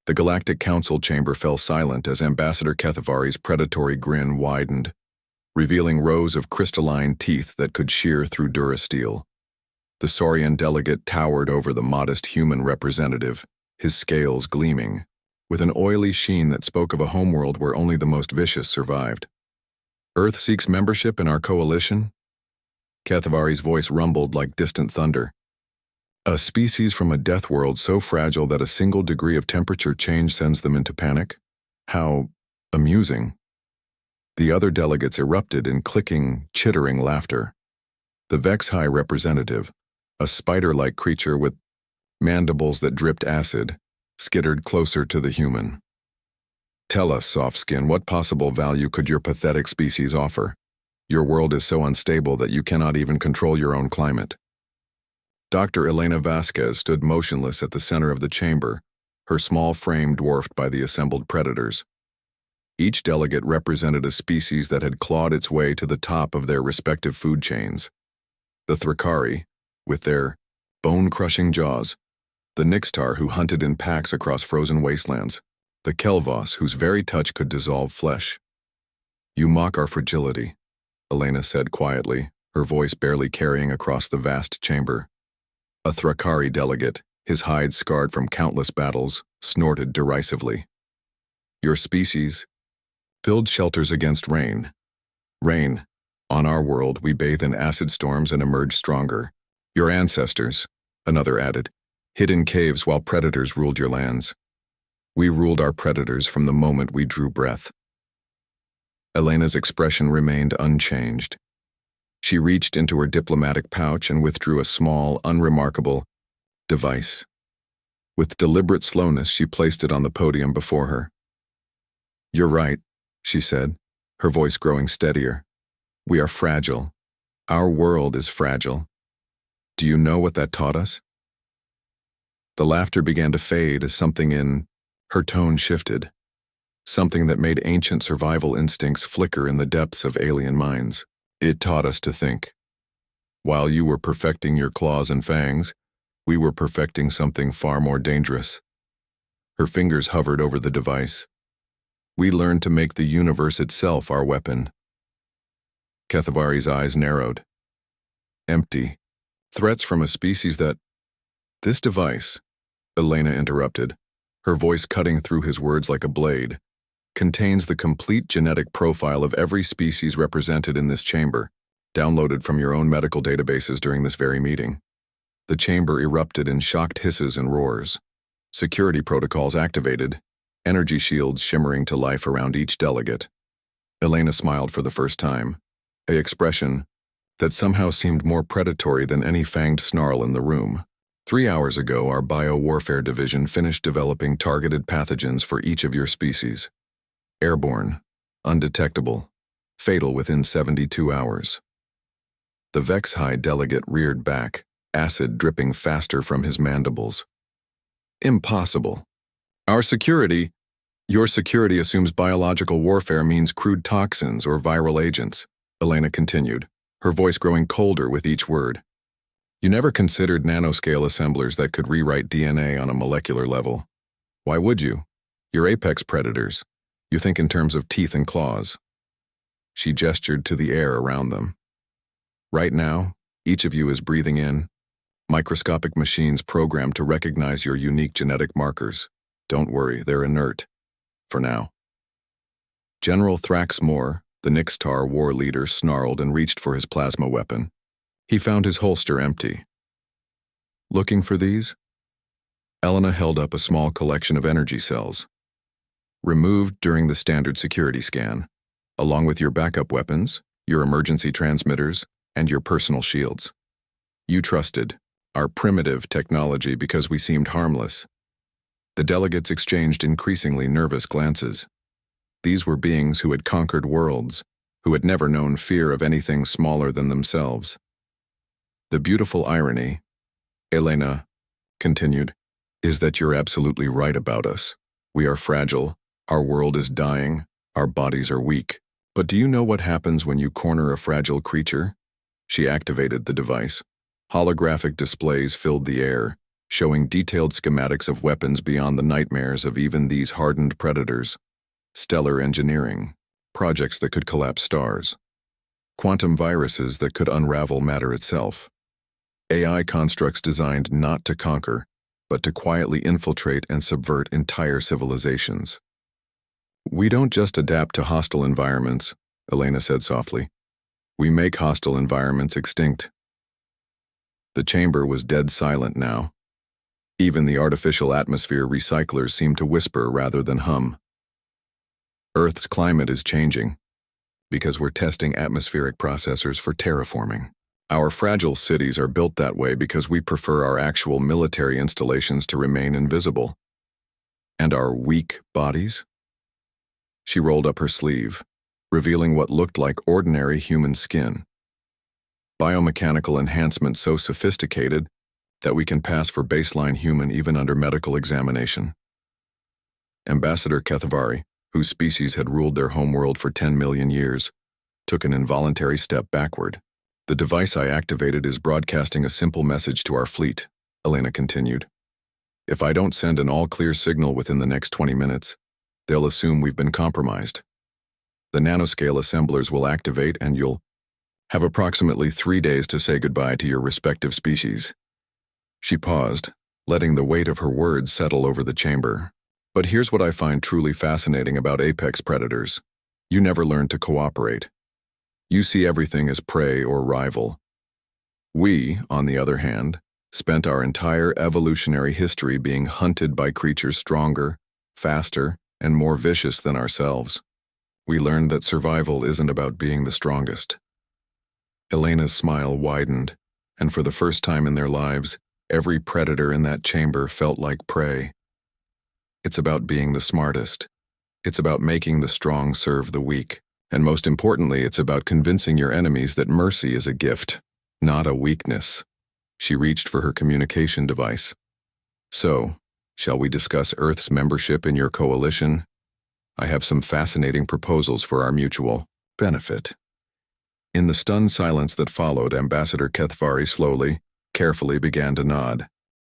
The Galactic Council chamber fell silent as Ambassador Kethevari's predatory grin widened, revealing rows of crystalline teeth that could shear through durasteel. The Saurian delegate towered over the modest human representative, his scales gleaming, with an oily sheen that spoke of a homeworld where only the most vicious survived. "Earth seeks membership in our coalition?" Kethevari's voice rumbled like distant thunder. "A species from a death world so fragile that a single degree of temperature change sends them into panic? How amusing." The other delegates erupted in clicking, chittering laughter. The HFY representative, a spider-like creature with mandibles that dripped acid, skittered closer to the human. "Tell us, Softskin, what possible value could your pathetic species offer? Your world is so unstable that you cannot even control your own climate." Dr. Elena Vasquez stood motionless at the center of the chamber, her small frame dwarfed by the assembled predators. Each delegate represented a species that had clawed its way to the top of their respective food chains. The Thrikari, with their bone-crushing jaws, the Nixtar who hunted in packs across frozen wastelands, the Kelvos whose very touch could dissolve flesh. "You mock our fragility," Elena said quietly, her voice barely carrying across the vast chamber. A Thrikari delegate, his hide scarred from countless battles, snorted derisively. "Your species build shelters against rain. Rain. On our world, we bathe in acid storms and emerge stronger. Your ancestors," another added, "hid in caves while predators ruled your lands. We ruled our predators from the moment we drew breath." Elena's expression remained unchanged. She reached into her diplomatic pouch and withdrew a small, unremarkable device. With deliberate slowness, she placed it on the podium before her. "You're right," she said, her voice growing steadier. "We are fragile. Our world is fragile. Do you know what that taught us?" The laughter began to fade as something in her tone shifted, something that made ancient survival instincts flicker in the depths of alien minds. "It taught us to think. While you were perfecting your claws and fangs, we were perfecting something far more dangerous." Her fingers hovered over the device. "We learned to make the universe itself our weapon." Kethevari's eyes narrowed. "Empty. Threats from a species that—" "This device," Elena interrupted, her voice cutting through his words like a blade, "contains the complete genetic profile of every species represented in this chamber, downloaded from your own medical databases during this very meeting." The chamber erupted in shocked hisses and roars. Security protocols activated, energy shields shimmering to life around each delegate. Elena smiled for the first time, an expression that somehow seemed more predatory than any fanged snarl in the room. 3 hours ago, our Biowarfare Division finished developing targeted pathogens for each of your species. Airborne, undetectable, fatal within 72 hours. The HFY delegate reared back, acid dripping faster from his mandibles. "Impossible. Your security assumes biological warfare means crude toxins or viral agents," Elena continued, her voice growing colder with each word. "You never considered nanoscale assemblers that could rewrite DNA on a molecular level. Why would you? You're apex predators. You think in terms of teeth and claws." She gestured to the air around them. "Right now, each of you is breathing in microscopic machines programmed to recognize your unique genetic markers. Don't worry, they're inert. For now." General Thraxmore, the Nixtar war leader, snarled and reached for his plasma weapon. He found his holster empty. "Looking for these?" Elena held up a small collection of energy cells. "Removed during the standard security scan, along with your backup weapons, your emergency transmitters, and your personal shields. You trusted our primitive technology because we seemed harmless." The delegates exchanged increasingly nervous glances. These were beings who had conquered worlds, who had never known fear of anything smaller than themselves. "The beautiful irony," Elena continued, "is that you're absolutely right about us. We are fragile, our world is dying, our bodies are weak. But do you know what happens when you corner a fragile creature?" She activated the device. Holographic displays filled the air, showing detailed schematics of weapons beyond the nightmares of even these hardened predators. Stellar engineering, projects that could collapse stars. Quantum viruses that could unravel matter itself. AI constructs designed not to conquer, but to quietly infiltrate and subvert entire civilizations. "We don't just adapt to hostile environments," Elena said softly. "We make hostile environments extinct." The chamber was dead silent now. Even the artificial atmosphere recyclers seemed to whisper rather than hum. "Earth's climate is changing, because we're testing atmospheric processors for terraforming. Our fragile cities are built that way because we prefer our actual military installations to remain invisible. And our weak bodies?" She rolled up her sleeve, revealing what looked like ordinary human skin. Biomechanical enhancement so sophisticated that we can pass for baseline human even under medical examination. Ambassador HFY, whose species had ruled their homeworld for 10 million years, took an involuntary step backward. "The device I activated is broadcasting a simple message to our fleet," Elena continued. "If I don't send an all-clear signal within the next 20 minutes, they'll assume we've been compromised. The nanoscale assemblers will activate and you'll have approximately 3 days to say goodbye to your respective species." She paused, letting the weight of her words settle over the chamber. "But here's what I find truly fascinating about apex predators. You never learn to cooperate. You see everything as prey or rival. We, on the other hand, spent our entire evolutionary history being hunted by creatures stronger, faster, and more vicious than ourselves. We learned that survival isn't about being the strongest." Elena's smile widened, and for the first time in their lives, every predator in that chamber felt like prey. It's about being the smartest. It's about making the strong serve the weak. And most importantly, it's about convincing your enemies that mercy is a gift, not a weakness. She reached for her communication device. "So, shall we discuss Earth's membership in your coalition? I have some fascinating proposals for our mutual benefit." In the stunned silence that followed, Ambassador HFY slowly, carefully began to nod.